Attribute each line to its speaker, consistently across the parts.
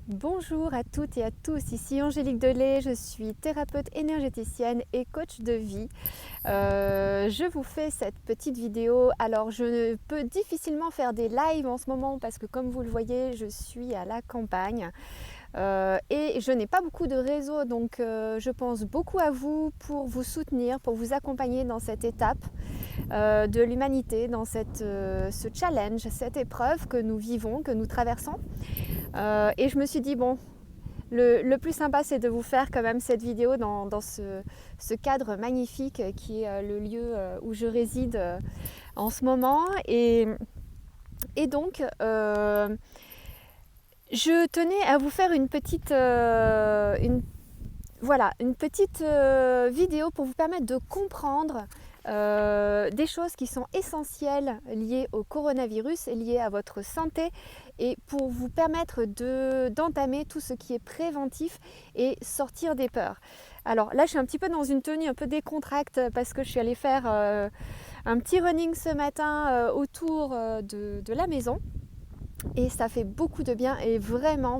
Speaker 1: Bonjour à toutes et à tous, ici Angélique Delay, je suis thérapeute énergéticienne et coach de vie. Je vous fais cette petite vidéo. Alors je peux difficilement faire des lives en ce moment parce que comme vous le voyez, je suis à la campagne. Et je n'ai pas beaucoup de réseau, donc je pense beaucoup à vous pour vous soutenir, pour vous accompagner dans cette étape de l'humanité, dans ce challenge, cette épreuve que nous vivons, que nous traversons. Et je me suis dit, bon, le plus sympa, c'est de vous faire quand même cette vidéo dans ce cadre magnifique qui est le lieu où je réside en ce moment. Et donc, je tenais à vous faire une petite vidéo pour vous permettre de comprendre des choses qui sont essentielles liées au coronavirus, liées à votre santé et pour vous permettre d'entamer tout ce qui est préventif et sortir des peurs. Alors là, je suis un petit peu dans une tenue un peu décontracte parce que je suis allée faire un petit running ce matin autour de la maison. Et ça fait beaucoup de bien et vraiment,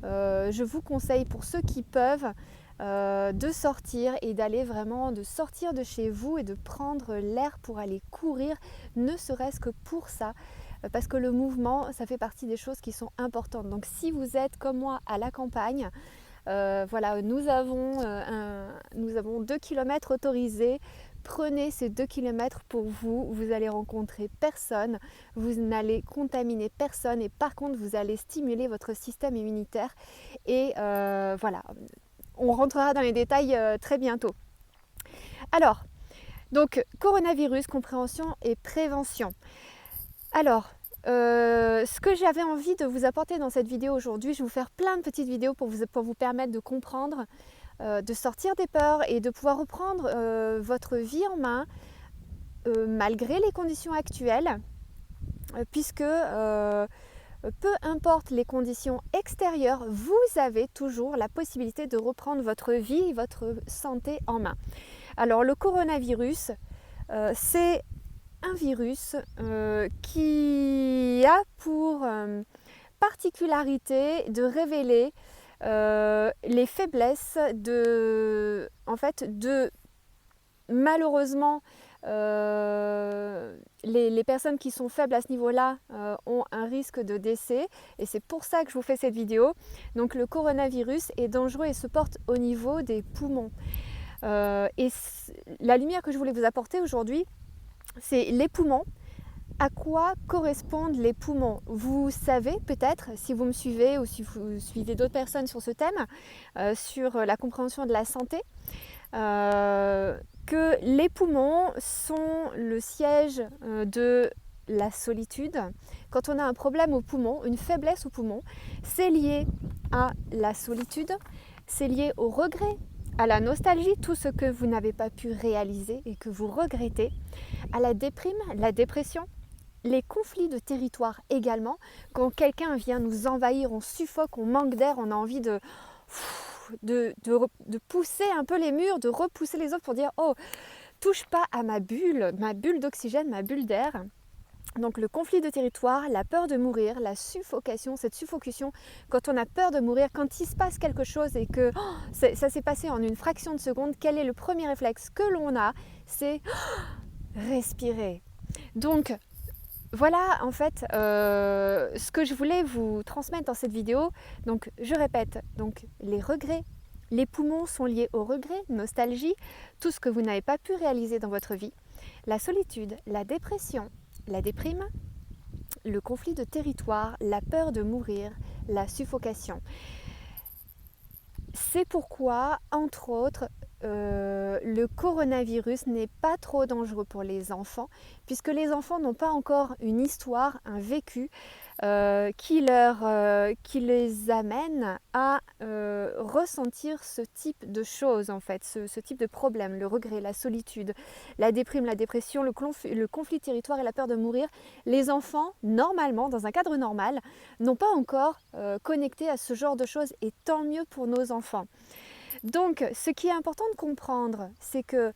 Speaker 1: je vous conseille pour ceux qui peuvent de sortir et de sortir de chez vous et de prendre l'air pour aller courir, ne serait-ce que pour ça. Parce que le mouvement, ça fait partie des choses qui sont importantes. Donc si vous êtes comme moi à la campagne, voilà, nous avons 2 km autorisés. Prenez ces 2 km pour vous, vous allez rencontrer personne, vous n'allez contaminer personne et par contre vous allez stimuler votre système immunitaire et voilà, on rentrera dans les détails très bientôt. Alors, donc coronavirus, compréhension et prévention. Alors, ce que j'avais envie de vous apporter dans cette vidéo aujourd'hui, je vais vous faire plein de petites vidéos pour vous permettre de comprendre, de sortir des peurs et de pouvoir reprendre votre vie en main malgré les conditions actuelles, puisque peu importe les conditions extérieures, vous avez toujours la possibilité de reprendre votre vie et votre santé en main. Alors le coronavirus, c'est un virus qui a pour particularité de révéler les faiblesses de malheureusement les personnes qui sont faibles à ce niveau-là ont un risque de décès et c'est pour ça que je vous fais cette vidéo. Donc le coronavirus est dangereux et se porte au niveau des poumons. La lumière que je voulais vous apporter aujourd'hui, c'est les poumons. À quoi correspondent les poumons? Vous savez peut-être, si vous me suivez ou si vous suivez d'autres personnes sur ce thème, sur la compréhension de la santé, que les poumons sont le siège de la solitude. Quand on a un problème au poumon, une faiblesse au poumon, c'est lié à la solitude, c'est lié au regret, à la nostalgie, tout ce que vous n'avez pas pu réaliser et que vous regrettez, à la déprime, la dépression, les conflits de territoire également. Quand quelqu'un vient nous envahir, on suffoque, on manque d'air, on a envie de pousser un peu les murs, de repousser les autres pour dire « Oh, touche pas à ma bulle d'oxygène, ma bulle d'air ». Donc le conflit de territoire, la peur de mourir, la suffocation, cette suffocation, quand on a peur de mourir, quand il se passe quelque chose et que ça s'est passé en une fraction de seconde, quel est le premier réflexe que l'on a? C'est respirer. Donc voilà en fait ce que je voulais vous transmettre dans cette vidéo. Donc je répète, donc les regrets, les poumons sont liés au regret, nostalgie, tout ce que vous n'avez pas pu réaliser dans votre vie, la solitude, la dépression, la déprime, le conflit de territoire, la peur de mourir, la suffocation. C'est pourquoi, entre autres, le coronavirus n'est pas trop dangereux pour les enfants, puisque les enfants n'ont pas encore une histoire, un vécu qui les amène à ressentir ce type de choses, en fait, ce type de problème, le regret, la solitude, la déprime, la dépression, le conflit de territoire et la peur de mourir. Les enfants, normalement, dans un cadre normal, n'ont pas encore connecté à ce genre de choses, et tant mieux pour nos enfants. Donc, ce qui est important de comprendre, c'est que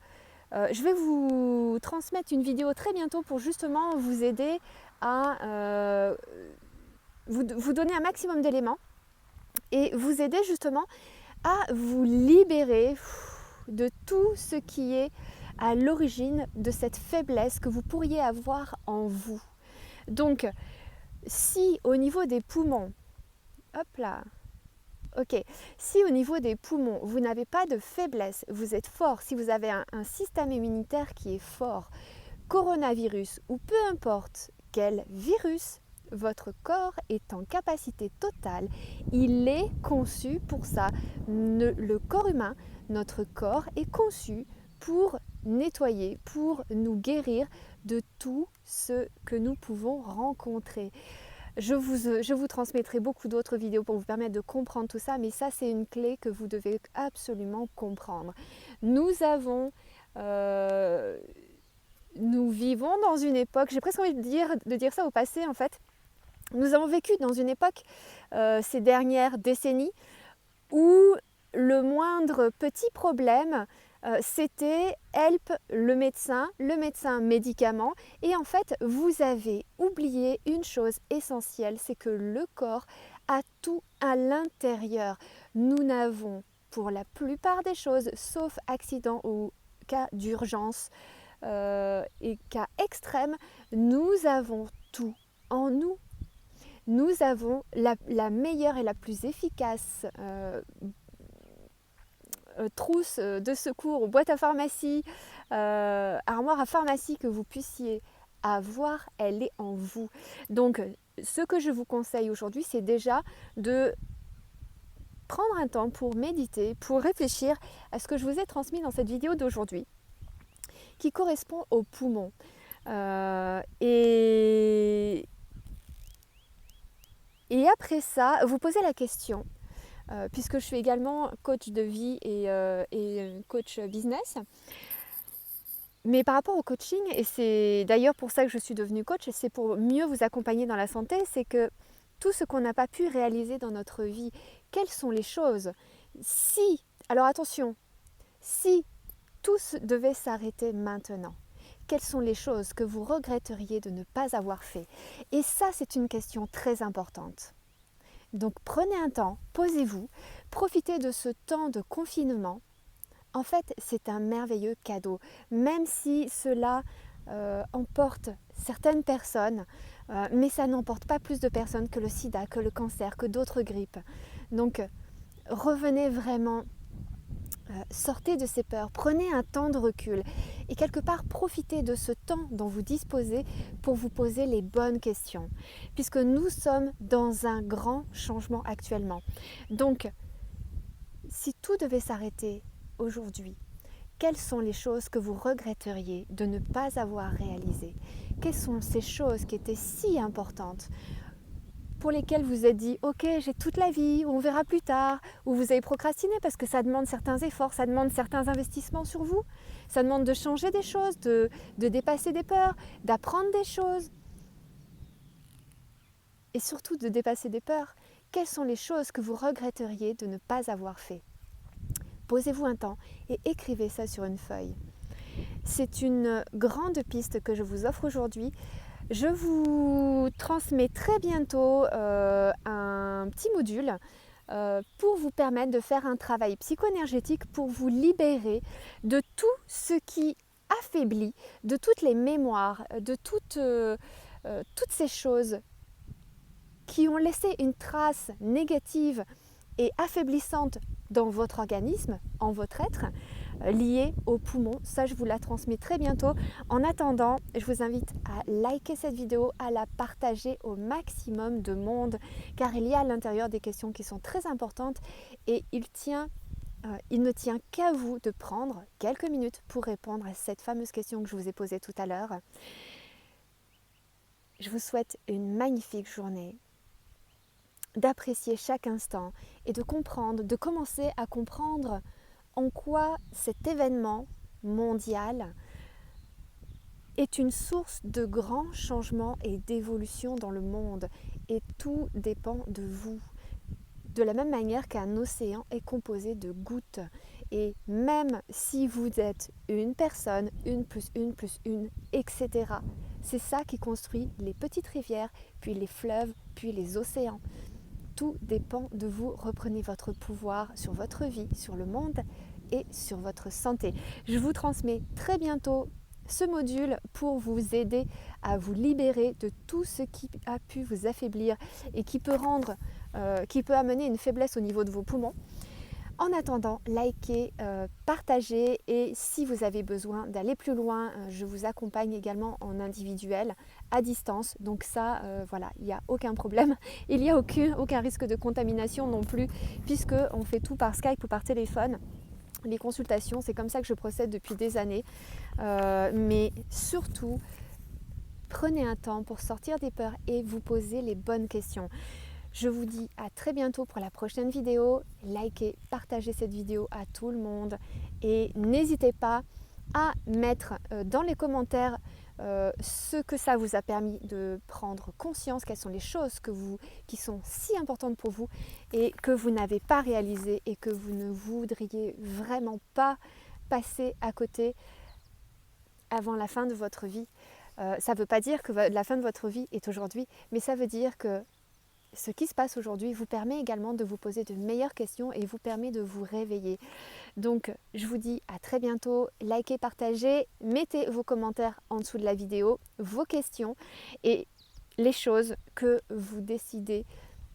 Speaker 1: je vais vous transmettre une vidéo très bientôt pour justement vous aider à vous donner un maximum d'éléments et vous aider justement à vous libérer de tout ce qui est à l'origine de cette faiblesse que vous pourriez avoir en vous. Donc, si au niveau des poumons, hop là, ok, si au niveau des poumons, vous n'avez pas de faiblesse, vous êtes fort, si vous avez un système immunitaire qui est fort, coronavirus ou peu importe quel virus, votre corps est en capacité totale, il est conçu pour ça. Le corps humain, notre corps est conçu pour nettoyer, pour nous guérir de tout ce que nous pouvons rencontrer. Je vous transmettrai beaucoup d'autres vidéos pour vous permettre de comprendre tout ça, mais ça c'est une clé que vous devez absolument comprendre. Nous vivons dans une époque, j'ai presque envie de dire ça au passé en fait, nous avons vécu dans une époque ces dernières décennies où le moindre petit problème, c'était help le médecin médicament. Et en fait, vous avez oublié une chose essentielle, c'est que le corps a tout à l'intérieur. Nous n'avons pour la plupart des choses, sauf accident ou cas d'urgence et cas extrêmes, nous avons tout en nous. Nous avons la meilleure et la plus efficace trousse de secours ou boîte à pharmacie, armoire à pharmacie que vous puissiez avoir, elle est en vous. Donc ce que je vous conseille aujourd'hui, c'est déjà de prendre un temps pour méditer, pour réfléchir à ce que je vous ai transmis dans cette vidéo d'aujourd'hui, qui correspond aux poumons. Et après ça, vous posez la question, puisque je suis également coach de vie et coach business. Mais par rapport au coaching, et c'est d'ailleurs pour ça que je suis devenue coach, c'est pour mieux vous accompagner dans la santé, c'est que tout ce qu'on n'a pas pu réaliser dans notre vie, quelles sont les choses alors attention, si tout devait s'arrêter maintenant, quelles sont les choses que vous regretteriez de ne pas avoir fait? Et ça, c'est une question très importante. Donc prenez un temps, posez-vous, profitez de ce temps de confinement. En fait, c'est un merveilleux cadeau, même si cela emporte certaines personnes, mais ça n'emporte pas plus de personnes que le sida, que le cancer, que d'autres grippes. Donc revenez vraiment, sortez de ces peurs, prenez un temps de recul et quelque part profitez de ce temps dont vous disposez pour vous poser les bonnes questions, puisque nous sommes dans un grand changement actuellement. Donc, si tout devait s'arrêter aujourd'hui, quelles sont les choses que vous regretteriez de ne pas avoir réalisées? Quelles sont ces choses qui étaient si importantes, pour lesquelles vous vous êtes dit « Ok, j'ai toute la vie, on verra plus tard », ou vous avez procrastiné parce que ça demande certains efforts, ça demande certains investissements sur vous, ça demande de changer des choses, de dépasser des peurs, d'apprendre des choses. Et surtout de dépasser des peurs, quelles sont les choses que vous regretteriez de ne pas avoir fait? Posez-vous un temps et écrivez ça sur une feuille. C'est une grande piste que je vous offre aujourd'hui. Je vous transmets très bientôt un petit module pour vous permettre de faire un travail psycho-énergétique pour vous libérer de tout ce qui affaiblit, de toutes les mémoires, de toutes ces choses qui ont laissé une trace négative et affaiblissante dans votre organisme, en votre être, liée aux poumons. Ça, je vous la transmets très bientôt. En attendant, je vous invite à liker cette vidéo, à la partager au maximum de monde, car il y a à l'intérieur des questions qui sont très importantes et il ne tient qu'à vous de prendre quelques minutes pour répondre à cette fameuse question que je vous ai posée tout à l'heure. Je vous souhaite une magnifique journée, d'apprécier chaque instant et de commencer à comprendre en quoi cet événement mondial est une source de grands changements et d'évolution dans le monde. Et tout dépend de vous. De la même manière qu'un océan est composé de gouttes. Et même si vous êtes une personne, une plus une plus une, etc. C'est ça qui construit les petites rivières, puis les fleuves, puis les océans. tout dépend de vous. Reprenez votre pouvoir sur votre vie, sur le monde et sur votre santé. Je vous transmets très bientôt ce module pour vous aider à vous libérer de tout ce qui a pu vous affaiblir et qui peut amener une faiblesse au niveau de vos poumons. En attendant, likez, partagez et si vous avez besoin d'aller plus loin, je vous accompagne également en individuel, à distance. Donc ça, voilà, il n'y a aucun problème. Il n'y a aucun risque de contamination non plus puisqu'on fait tout par Skype ou par téléphone. Les consultations, c'est comme ça que je procède depuis des années. Mais surtout, prenez un temps pour sortir des peurs et vous poser les bonnes questions. Je vous dis à très bientôt pour la prochaine vidéo. Likez, partagez cette vidéo à tout le monde et n'hésitez pas à mettre dans les commentaires ce que ça vous a permis de prendre conscience, quelles sont les choses qui sont si importantes pour vous et que vous n'avez pas réalisées et que vous ne voudriez vraiment pas passer à côté avant la fin de votre vie. Ça ne veut pas dire que la fin de votre vie est aujourd'hui, mais ça veut dire que ce qui se passe aujourd'hui vous permet également de vous poser de meilleures questions et vous permet de vous réveiller. Donc, je vous dis à très bientôt. Likez, partagez, mettez vos commentaires en dessous de la vidéo, vos questions et les choses que vous décidez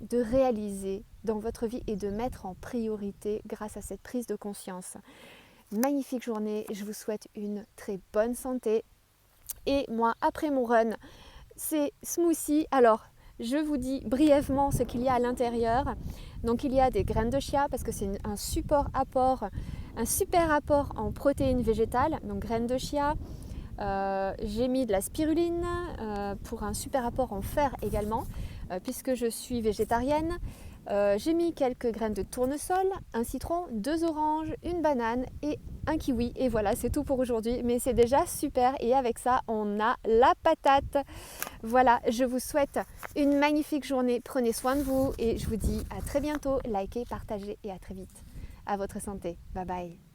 Speaker 1: de réaliser dans votre vie et de mettre en priorité grâce à cette prise de conscience. Magnifique journée, je vous souhaite une très bonne santé. Et moi, après mon run, c'est smoothie. Alors, je vous dis brièvement ce qu'il y a à l'intérieur. Donc il y a des graines de chia parce que c'est un super apport en protéines végétales, donc graines de chia. J'ai mis de la spiruline pour un super apport en fer également, puisque je suis végétarienne. J'ai mis quelques graines de tournesol, un citron, 2 oranges, une banane et un kiwi. Et voilà, c'est tout pour aujourd'hui. Mais c'est déjà super. Et avec ça, on a la patate. Voilà, je vous souhaite une magnifique journée. Prenez soin de vous et je vous dis à très bientôt. Likez, partagez et à très vite. À votre santé. Bye bye.